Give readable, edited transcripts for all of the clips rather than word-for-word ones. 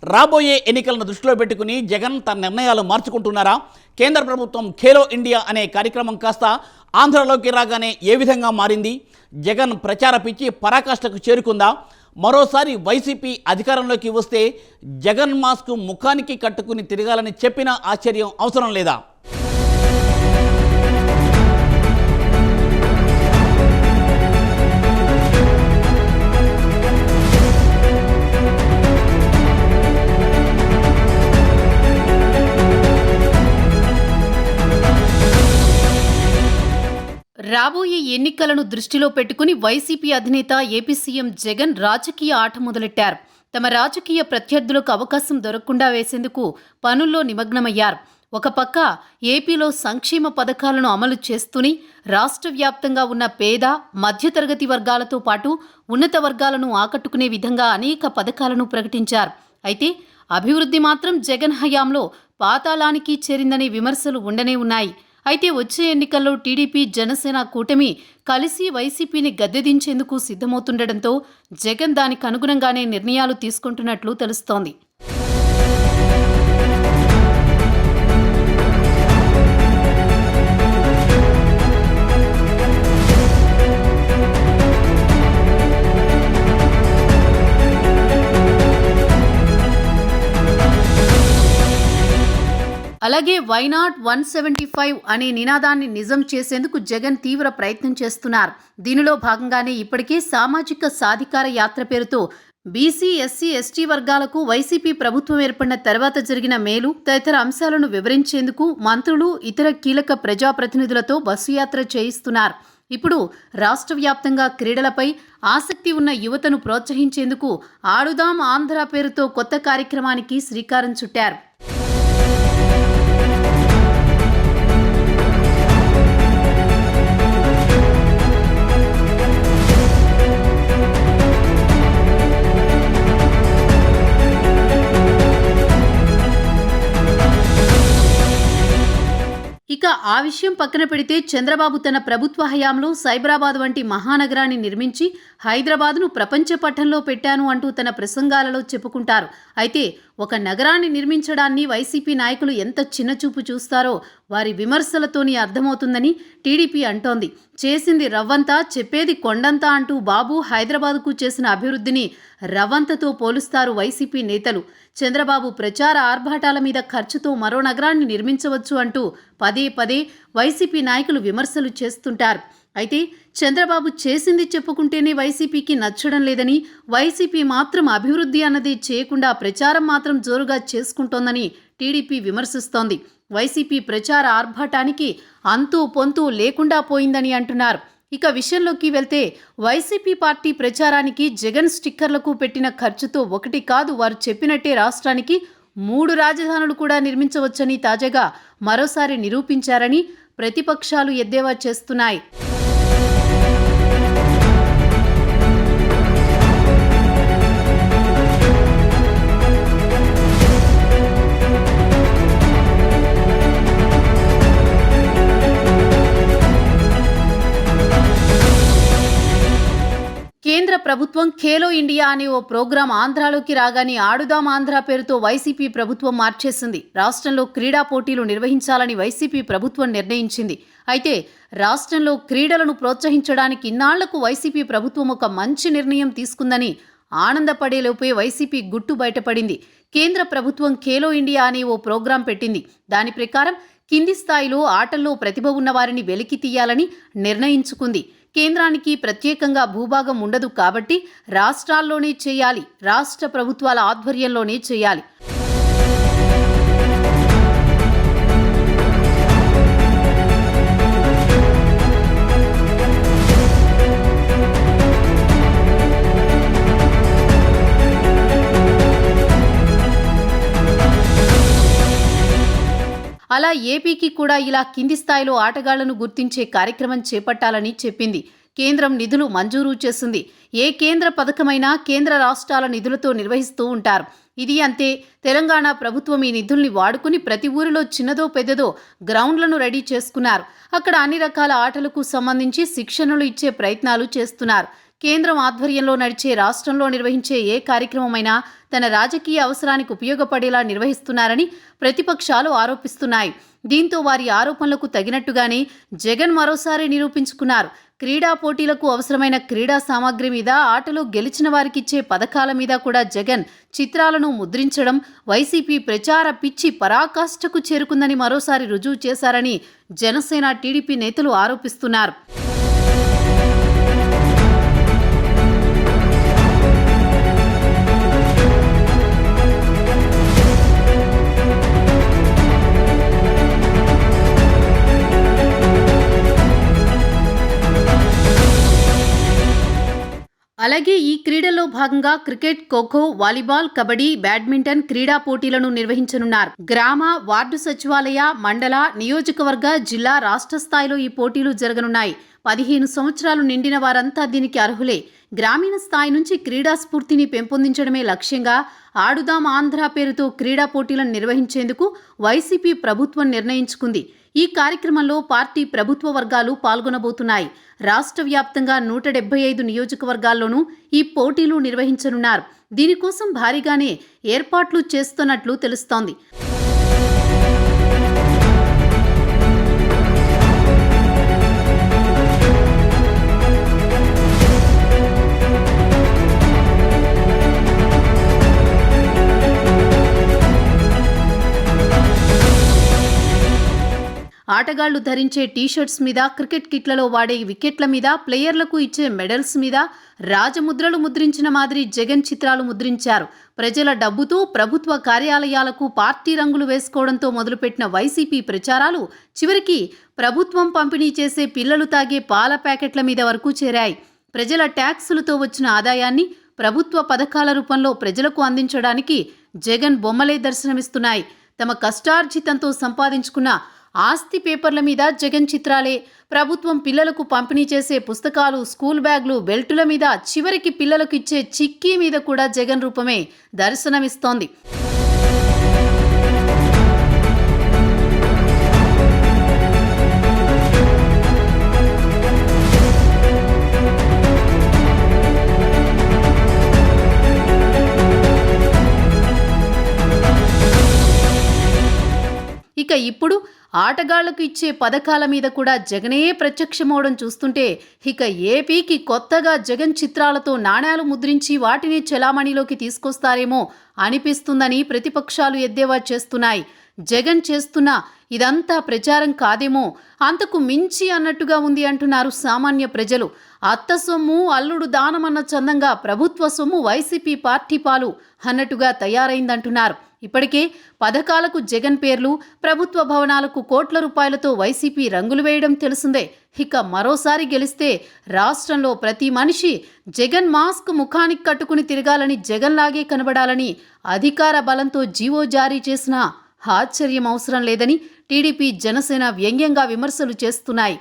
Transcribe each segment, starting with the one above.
రాబోయే ఎన్నికలను దృష్టిలో పెట్టుకుని జగన్ తన నిర్ణయాలు మార్చుకుంటున్నారా? కేంద్ర ప్రభుత్వం ఖేలో ఇండియా అనే కార్యక్రమం కాస్త ఆంధ్రలోకి రాగానే ఏ విధంగా మారింది? జగన్ ప్రచార పిచ్చి పరాకాష్ఠకు చేరుకుందా? మరోసారి వైసీపీ అధికారంలోకి వస్తే జగన్ మాస్క్ ముఖానికి కట్టుకుని తిరగాలని చెప్పిన ఆశ్చర్యం అవసరం లేదా? రాబోయే ఎన్నికలను దృష్టిలో పెట్టుకుని వైసీపీ అధినేత ఏపీ సీఎం జగన్ రాజకీయ ఆట మొదలెట్టారు. తమ రాజకీయ ప్రత్యర్థులకు అవకాశం దొరకకుండా వేసేందుకు పనుల్లో నిమగ్నమయ్యారు. ఒక పక్క ఏపీలో సంక్షేమ పథకాలను అమలు చేస్తూనే రాష్ట్ర వ్యాప్తంగా ఉన్న పేద మధ్యతరగతి వర్గాలతో పాటు ఉన్నత వర్గాలను ఆకట్టుకునే విధంగా అనేక పథకాలను ప్రకటించారు. అయితే అభివృద్ధి మాత్రం జగన్ హయాంలో పాతాళానికి చేరిందనే విమర్శలు ఉండనే ఉన్నాయి. అయితే వచ్చే ఎన్నికల్లో టీడీపీ జనసేన కూటమి కలిసి వైసీపీని గద్దెదించేందుకు సిద్ధమవుతుండటంతో జగన్ దానికి అనుగుణంగానే నిర్ణయాలు తీసుకుంటున్నట్లు తెలుస్తోంది. అలాగే వైనాట్ 175 అనే నినాదాన్ని నిజం చేసేందుకు జగన్ తీవ్ర ప్రయత్నం చేస్తున్నారు. దీనిలో భాగంగానే ఇప్పటికే సామాజిక సాధికార యాత్ర పేరుతో బీసీ, ఎస్సీ, ఎస్టీ వర్గాలకు వైసీపీ ప్రభుత్వం ఏర్పడిన తర్వాత జరిగిన మేలు తదితర అంశాలను వివరించేందుకు మంత్రులు, ఇతర కీలక ప్రజాప్రతినిధులతో బస్సు యాత్ర చేయిస్తున్నారు. ఇప్పుడు రాష్ట్ర వ్యాప్తంగా క్రీడలపై ఆసక్తి ఉన్న యువతను ప్రోత్సహించేందుకు ఆడుదాం ఆంధ్ర పేరుతో కొత్త కార్యక్రమానికి శ్రీకారం చుట్టారు. ఇక ఆ విషయం పక్కన పెడితే చంద్రబాబు తన ప్రభుత్వ హయాంలో సైబరాబాద్ వంటి మహానగరాన్ని నిర్మించి హైదరాబాద్ను ప్రపంచ పటంలో పెట్టాను అంటూ తన ప్రసంగాలలో చెప్పుకుంటారు. అయితే ఒక నగరాన్ని నిర్మించడాన్ని వైసీపీ నాయకులు ఎంత చిన్నచూపు చూస్తారో వారి విమర్శలతోని అర్థమవుతుందని టీడీపీ అంటోంది. చేసింది రవ్వంతా, చెప్పేది కొండంతా అంటూ బాబు హైదరాబాద్కు చేసిన అభివృద్ధిని రవ్వంతతో పోలుస్తారు వైసీపీ నేతలు. చంద్రబాబు ప్రచార ఆర్భాటాల మీద ఖర్చుతో మరో నగరాన్ని నిర్మించవచ్చు అంటూ పదే పదే వైసీపీ నాయకులు విమర్శలు చేస్తుంటారు. అయితే చంద్రబాబు చేసింది చెప్పుకుంటేనే వైసీపీకి నచ్చడం లేదని, వైసీపీ మాత్రం అభివృద్ధి అన్నది చేయకుండా ప్రచారం మాత్రం జోరుగా చేసుకుంటోందని టీడీపీ విమర్శిస్తోంది. వైసీపీ ప్రచార ఆర్భాటానికి అంతూ పొంతూ లేకుండా పోయిందని అంటున్నారు. ఇక విషయంలోకి వెళ్తే వైసీపీ పార్టీ ప్రచారానికి జగన్ స్టిక్కర్లకు పెట్టిన ఖర్చుతో ఒకటి కాదు వారు చెప్పినట్టే రాష్ట్రానికి 3 రాజధానులు కూడా నిర్మించవచ్చని తాజాగా మరోసారి నిరూపించారని ప్రతిపక్షాలు ఎద్దేవా చేస్తున్నాయి. కేంద్ర ప్రభుత్వం ఖేలో ఇండియా అనే ఓ ప్రోగ్రాం ఆంధ్రాలోకి రాగానే ఆడుదాం ఆంధ్ర పేరుతో వైసీపీ ప్రభుత్వం మార్చేసింది. రాష్ట్రంలో క్రీడా పోటీలు నిర్వహించాలని వైసీపీ ప్రభుత్వం నిర్ణయించింది. అయితే రాష్ట్రంలో క్రీడలను ప్రోత్సహించడానికి ఇన్నాళ్లకు వైసీపీ ప్రభుత్వం ఒక మంచి నిర్ణయం తీసుకుందని ఆనందపడేలోపే వైసీపీ గుట్టు బయటపడింది. కేంద్ర ప్రభుత్వం ఖేలో ఇండియా అనే ఓ ప్రోగ్రాం పెట్టింది. దాని ప్రకారం కింది స్థాయిలో ఆటల్లో ప్రతిభ ఉన్న వారిని వెలికి తీయాలని నిర్ణయించుకుంది. కేంద్రానికి ప్రత్యేకంగా భూభాగం ఉండదు కాబట్టి రాష్ట్రాల్లోనే చేయాలి, రాష్ట్ర ప్రభుత్వాల ఆధ్వర్యంలోనే చేయాలి. అలా ఏపీకి కూడా ఇలా కింది స్థాయిలో ఆటగాళ్లను గుర్తించే కార్యక్రమం చేపట్టాలని చెప్పింది. కేంద్రం నిధులు మంజూరు చేసింది. ఏ కేంద్ర పథకమైనా కేంద్ర రాష్ట్రాల నిధులతో నిర్వహిస్తూ ఉంటారు. ఇది అంతే. తెలంగాణ ప్రభుత్వం ఈ నిధుల్ని వాడుకుని ప్రతి ఊరిలో చిన్నదో పెద్దదో గ్రౌండ్లను రెడీ చేసుకున్నారు. అక్కడ అన్ని రకాల ఆటలకు సంబంధించి శిక్షణలు ఇచ్చే ప్రయత్నాలు చేస్తున్నారు. కేంద్రం ఆధ్వర్యంలో నడిచే రాష్ట్రంలో నిర్వహించే ఏ కార్యక్రమమైనా తన రాజకీయ అవసరానికి ఉపయోగపడేలా నిర్వహిస్తున్నారని ప్రతిపక్షాలు ఆరోపిస్తున్నాయి. దీంతో వారి ఆరోపణలకు తగినట్టుగానే జగన్ మరోసారి నిరూపించుకున్నారు. క్రీడా పోటీలకు అవసరమైన క్రీడా సామాగ్రి మీద, ఆటలో గెలిచిన వారికిచ్చే పథకాల మీద కూడా జగన్ చిత్రాలను ముద్రించడం వైసీపీ ప్రచార పిచ్చి పరాకాష్ఠకు చేరుకుందని మరోసారి రుజువు చేశారని జనసేన, టీడీపీ నేతలు ఆరోపిస్తున్నారు. అలాగే ఈ క్రీడల్లో భాగంగా cricket, kho kho, volleyball, kabaddi, badminton క్రీడా పోటీలను నిర్వహించనున్నారు. గ్రామ, వార్డు సచివాలయ, మండల, నియోజకవర్గ, జిల్లా, రాష్ట్ర స్థాయిలో ఈ పోటీలు జరగనున్నాయి. 15 సంవత్సరాలు నిండిన వారంతా దీనికి అర్హులే. గ్రామీణ స్థాయి నుంచి క్రీడా స్ఫూర్తిని పెంపొందించడమే లక్ష్యంగా ఆడుదాం ఆంధ్ర పేరుతో క్రీడా పోటీలను నిర్వహించేందుకు వైసీపీ ప్రభుత్వం నిర్ణయించుకుంది. ఈ కార్యక్రమంలో పార్టీ ప్రభుత్వ వర్గాలు పాల్గొనబోతున్నాయి. రాష్ట్ర వ్యాప్తంగా 175 నియోజకవర్గాల్లోనూ ఈ పోటీలు నిర్వహించనున్నారు. దీనికోసం భారీగానే ఏర్పాట్లు చేస్తున్నట్లు తెలుస్తోంది. ఆటగాళ్లు ధరించే టీషర్ట్స్ మీద, క్రికెట్ కిట్లలో వాడే వికెట్ల మీద, ప్లేయర్లకు ఇచ్చే మెడల్స్ మీద రాజముద్రలు ముద్రించిన మాదిరి జగన్ చిత్రాలు ముద్రించారు. ప్రజల డబ్బుతో ప్రభుత్వ కార్యాలయాలకు పార్టీ రంగులు వేసుకోవడంతో మొదలుపెట్టిన వైసీపీ ప్రచారాలు చివరికి ప్రభుత్వం పంపిణీ చేసే పిల్లలు తాగే పాల ప్యాకెట్ల మీద వరకు చేరాయి. ప్రజల ట్యాక్సులతో వచ్చిన ఆదాయాన్ని ప్రభుత్వ పథకాల రూపంలో ప్రజలకు అందించడానికి జగన్ బొమ్మలే దర్శనమిస్తున్నాయి. తమ కష్టార్జితంతో సంపాదించుకున్న ఆస్తి పేపర్ల మీద జగన్ చిత్రాలే. ప్రభుత్వం పిల్లలకు పంపిణీ చేసే పుస్తకాలు, స్కూల్ బ్యాగ్లు, బెల్టుల మీద, చివరికి పిల్లలకు ఇచ్చే చిక్కీ మీద కూడా జగన్ రూపమే దర్శనమిస్తోంది. ఇక ఇప్పుడు ఆటగాళ్లకు ఇచ్చే పథకాల మీద కూడా జగనే ప్రత్యక్షమవడం చూస్తుంటే ఇక ఏపీకి కొత్తగా జగన్ చిత్రాలతో నాణ్యాలు ముద్రించి వాటిని చెలామణిలోకి తీసుకొస్తారేమో అనిపిస్తుందని ప్రతిపక్షాలు ఎద్దేవా చేస్తున్నాయి. జగన్ చేస్తున్న ఇదంతా ప్రచారం కాదేమో, అంతకు మించి అన్నట్టుగా ఉంది అంటున్నారు సామాన్య ప్రజలు. అత్త సొమ్ము అల్లుడు దానమన్న చందంగా ప్రభుత్వ సొమ్ము వైసీపీ పార్టీ పాలు అన్నట్టుగా తయారైందంటున్నారు. ఇప్పటికే పథకాలకు జగన్ పేర్లు, ప్రభుత్వ భవనాలకు కోట్ల రూపాయలతో వైసీపీ రంగులు వేయడం తెలిసిందే. ఇక మరోసారి గెలిస్తే రాష్ట్రంలో ప్రతి మనిషి జగన్ మాస్క్ ముఖానికి కట్టుకుని తిరగాలని, జగన్ లాగే కనబడాలని అధికార బలంతో జీవో జారీ చేసినా ఆశ్చర్యం అవసరం లేదని టీడీపీ, జనసేన వ్యంగ్యంగా విమర్శలు చేస్తున్నాయి.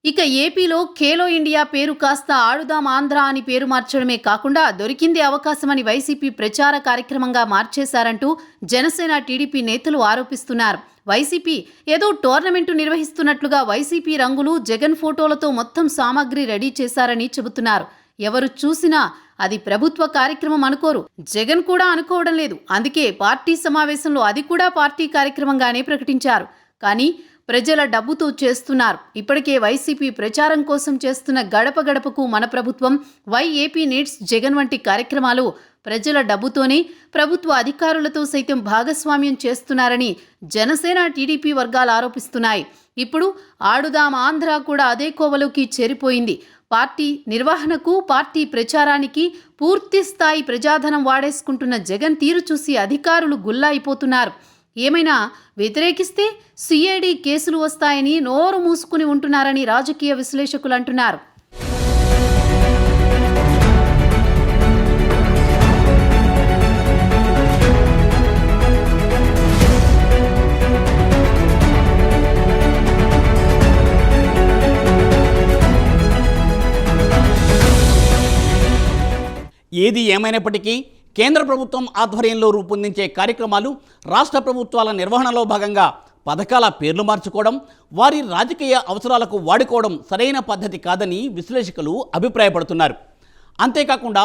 ఇక ఏపీలో ఖేలో ఇండియా పేరు కాస్త ఆడుదాం ఆంధ్ర అని పేరు మార్చడమే కాకుండా దొరికింది అవకాశమని వైసీపీ ప్రచార కార్యక్రమంగా మార్చేశారంటూ జనసేన, టీడీపీ నేతలు ఆరోపిస్తున్నారు. వైసీపీ ఏదో టోర్నమెంటు నిర్వహిస్తున్నట్లుగా వైసీపీ రంగులు, జగన్ ఫోటోలతో మొత్తం సామాగ్రి రెడీ చేశారని చెబుతున్నారు. ఎవరు చూసినా అది ప్రభుత్వ కార్యక్రమం అనుకోరు. జగన్ కూడా అనుకోవడం లేదు. అందుకే పార్టీ సమావేశంలో అది కూడా పార్టీ కార్యక్రమంగానే ప్రకటించారు. కానీ ప్రజల డబ్బుతో చేస్తున్నారు. ఇప్పటికే వైసీపీ ప్రచారం కోసం చేస్తున్న గడప గడపకు మన ప్రభుత్వం, వై ఏపీ నీడ్స్ జగన్ వంటి కార్యక్రమాలు ప్రజల డబ్బుతోనే ప్రభుత్వ అధికారులతో సైతం భాగస్వామ్యం చేస్తున్నారని జనసేన, టీడీపీ వర్గాలు ఆరోపిస్తున్నాయి. ఇప్పుడు ఆడుదాం ఆంధ్ర కూడా అదే కోవలోకి చేరిపోయింది. పార్టీ నిర్వహణకు, పార్టీ ప్రచారానికి పూర్తి స్థాయి ప్రజాధనం వాడేసుకుంటున్న జగన్ తీరు చూసి అధికారులు గుల్లాయిపోతున్నారు. ఏమైనా వ్యతిరేకిస్తే సిఐడి కేసులు వస్తాయని నోరు మూసుకుని ఉంటున్నారని రాజకీయ విశ్లేషకులు అంటున్నారు. ఏది ఏమైనప్పటికీ కేంద్ర ప్రభుత్వం ఆధ్వర్యంలో రూపొందించే కార్యక్రమాలు రాష్ట్ర ప్రభుత్వాల నిర్వహణలో భాగంగా పథకాల పేర్లు మార్చుకోవడం, వారి రాజకీయ అవసరాలకు వాడుకోవడం సరైన పద్ధతి కాదని విశ్లేషకులు అభిప్రాయపడుతున్నారు. అంతేకాకుండా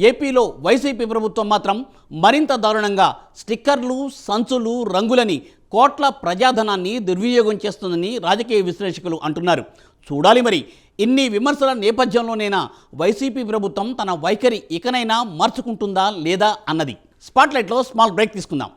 ఏపీలో వైసీపీ ప్రభుత్వం మాత్రం మరింత దారుణంగా స్టిక్కర్లు, సంచులు, రంగులని కోట్ల ప్రజాధనాన్ని దుర్వినియోగం చేస్తుందని రాజకీయ విశ్లేషకులు అంటున్నారు. చూడాలి మరి ఇన్ని విమర్శల నేపథ్యంలోనైనా వైసీపీ ప్రభుత్వం తన వైఖరి ఇకనైనా మార్చుకుంటుందా లేదా అన్నది. స్పాట్లైట్లో స్మాల్ బ్రేక్ తీసుకుందాం.